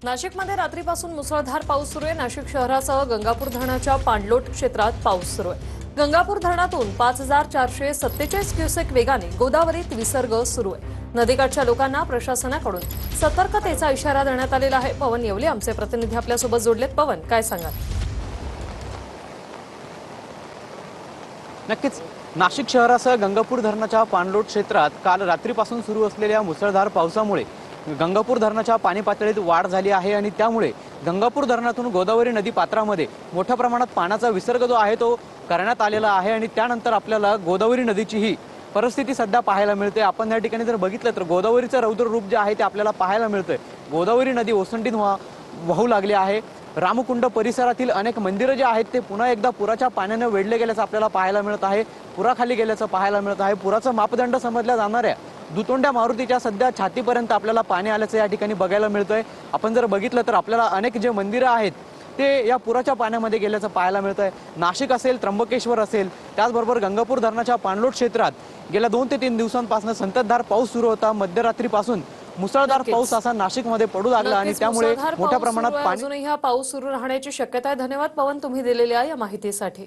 नाशिकमध्ये रात्रीपासून मुसळधार पाऊस सुरू आहे। नाशिक शहरासह गंगापूर धरणाच्या पाणलोट क्षेत्रात पाऊस सुरू आहे। गंगापूर धरणातून 5447 क्युसेक वेगाने गोदावरीत विसर्ग सुरू आहे। नदीकाठच्या लोकांना प्रशासनाकडून सतर्कतेचा इशारा देण्यात आलेला आहे। पवन येवले आमचे प्रतिनिधी आपल्यासोबत जोडलेत। पवन, काय सांगाल? नक्कीच नाशिक शहरासह गंगापूर धरणाच्या पाणलोट क्षेत्रात काल रात्रीपासून सुरू असलेल्या मुसळधार पावसामुळे गंगापूर धरणाच्या पाणी पातळीत वाढ झाली आहे आणि त्यामुळे गंगापूर धरणातून गोदावरी नदी पात्रामध्ये मोठ्या प्रमाणात पाण्याचा विसर्ग जो आहे तो करण्यात आलेला आहे आणि त्यानंतर आपल्याला गोदावरी नदीची ही परिस्थिती सध्या पाहायला मिळते। आपण या ठिकाणी जर बघितलं तर गोदावरीचं रौद्र रूप जे आहे ते आपल्याला पाहायला मिळतंय। गोदावरी नदी ओसंडीत वाहू लागली आहे। रामकुंड परिसरातील अनेक मंदिरं जे आहेत ते पुन्हा एकदा पुराच्या पाण्याने वेढले गेल्याचं आपल्याला पाहायला मिळत आहे। पुराखाली गेल्याचं पाहायला मिळत आहे। पुराचा मापदंड समजल्या जाणाऱ्या दुतोंड्या मारुतीच्या सध्या छातीपर्यंत आपल्याला पाणी आल्याचं या ठिकाणी बघायला मिळतंय। आपण जर बघितलं तर आपल्याला अनेक जे मंदिरं आहेत ते या पुराच्या पाण्यामध्ये गेल्याचं पाहायला मिळतंय। नाशिक असेल, त्र्यंबकेश्वर असेल, त्याचबरोबर गंगापूर धरणाच्या पाणलोट क्षेत्रात गेल्या 2 ते 3 दिवसांपासून संततधार पाऊस सुरू होता। मध्यरात्रीपासून मुसळधार पाऊस असा नाशिकमध्ये पडू लागला आणि त्यामुळे मोठ्या प्रमाणात अजूनही हा पाऊस सुरू राहण्याची शक्यता आहे। धन्यवाद पवन, तुम्ही दिलेल्या या माहितीसाठी।